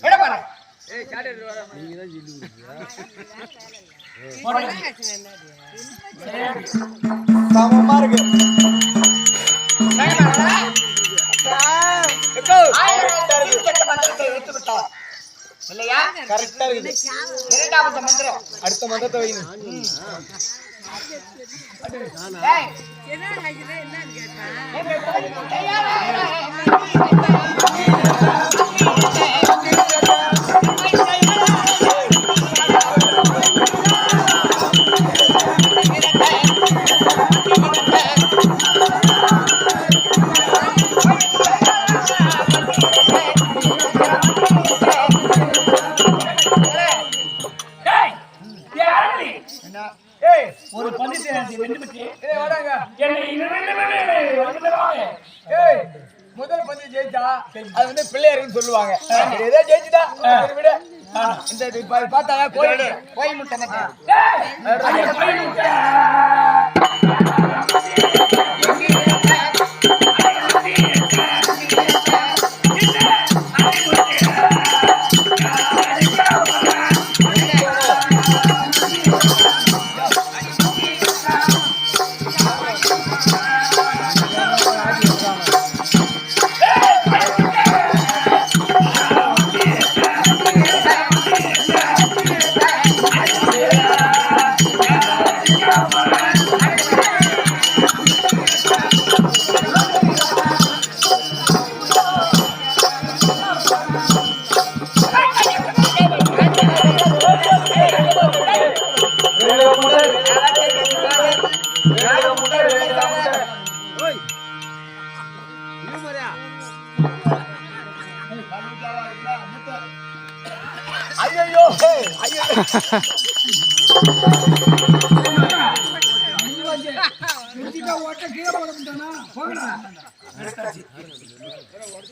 எட பாரு. ஏய் சாடே வர. நீங்க தான் ஜில்லு சமமா இருக்கு. இல்லையா? கரெக்டா இருக்குது. இரண்டாவது மந்திரம். அடுத்த மந்திரத்தை வைங்க. ஒரு பந்தித்தை வென்று பெற்று முதல் பந்தி ஜெயிச்சா அது வந்து பிள்ளையாருன்னு சொல்லுவாங்க. ஏதோ ஜெயிச்சுட்டா விட இந்த பார்த்தா கோயில் முட்டை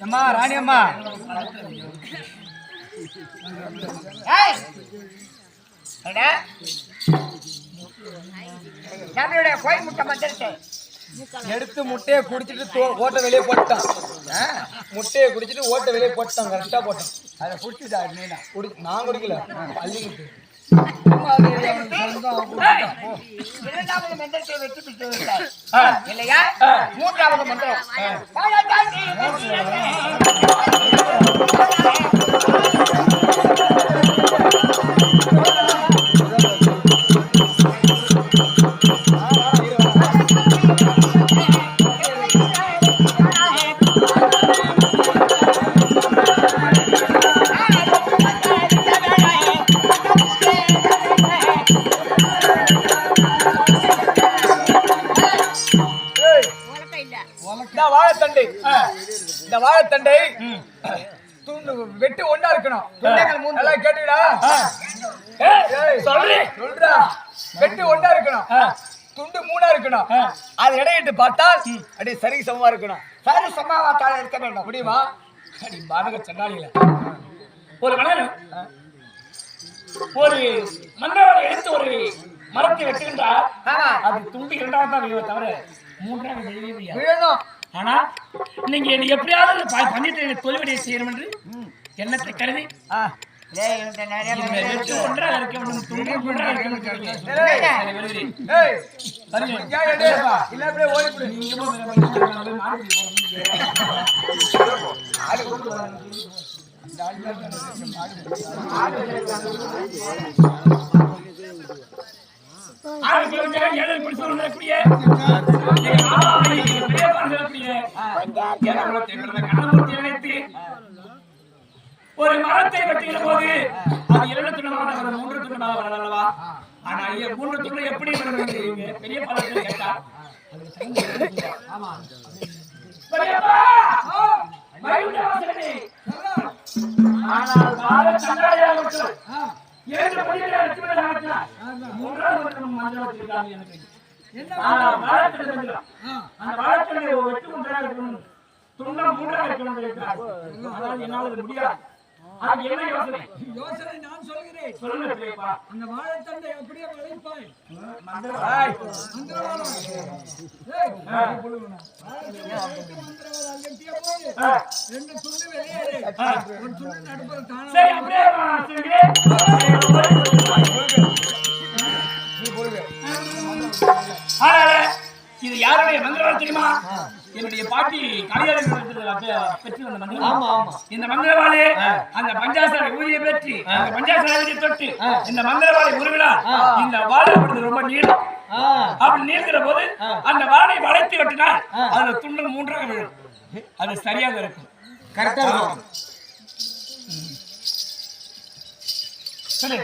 அம்மா ராணி அம்மா கோயில் முட்டை மந்திரத்தை எடுத்து முட்டையை குடிச்சிட்டு ஓட்ட வெளியே போட்டான். முட்டையை குடிச்சிட்டு ஓட்ட வெளியே போட்டான். கரெக்டா போட்டான். அதை குடிச்சுட்டா நான் குடிக்கல. அள்ளிக்கிட்டு இரண்டாவது மந்திரத்தை வெற்றி இல்லையா? மூன்றாவது மந்திரம் இந்த வாழைத்தண்டை துண்டு வெட்டி ஒண்ணா இருக்கணும். கேட்டுடா சொல்றா. வெட்டி ஒண்ணா இருக்கணும். துண்டு மூணா இருக்கணும். அது இடையிட்டு பார்த்தா அப்படியே சரி சமமா இருக்கணும். சரி சமாவாத்தால் இருக்க வேண்டும். முடியுமா? பாதக சண்டாளியில ஒரு மலர் ஒரு மன்னரோட எடுத்து ஒரு மரத்தை வெட்டுகின்றார். அது துண்டு இரண்டாவது தான் விழுவ தவிர மூன்றாவது விழணும். ஆனா நீங்க எப்படியாவது பந்தியத்தை தொழில்வடைய செய்யணும் என்று எண்ணத்தை கருதி ஒன்றாக இருக்க வேண்டும். துண்டு ஒன்றாக ஒரு மரத்தை வெட்டுகிற போது அது 2 துண்டமாக 3 துண்டமாக வரலவா? ஆனா ஐயா 3 துண்டு எப்படி பெரிய பழத்தை கேட்டா ஆனால் பால சண்டாளியாக விட்டு 7 மணிக்கு அடிச்சு மூன்றாவது மட்டும் மஞ்சள் வச்சிருக்காங்க. எனக்கு அந்த வாழைத்தண்டை வெட்டு ஒன்றாக இருக்கணும், துண்டா மூன்றாக இருக்கணும். என்னால் முடியாது. அது என்ன யோசனை? யோசனை நான் சொல்கிறேன். சொல்லுங்க பெரியப்பா. அந்த வாழைத்தண்டை அப்படியே வளைப்பாய். ஏய், மந்திரவாதம். ஏய், வாழைத்தண்டை மந்திரவாதம் அங்கட்டியே போய். ரெண்டு துண்டு வெளியேறு. ஒரு துண்டு நடுப்புற தானா. சரி அப்படியே நான் சொல்கிறேன். ஆனால, இது யாருடைய மந்திரவாதம் தெரியுமா? என்னுடைய பாட்டி கலியாளர் பெற்று வந்த மந்திரம். இந்த மந்திரவாளி அந்த பஞ்சாசர ஊதியை பெற்று அந்த பஞ்சாசர ஊதியை தொட்டு இந்த மந்திரவாளி உருவினார். இந்த வாழை ரொம்ப நீளம். அப்படி நீள்கிற போது அந்த வாழை வளைத்து வெட்டினார். அதுல துண்டு 3ஆக விழும். அது சரியாக இருக்கும். கரெக்டா இருக்கும். சொல்லு.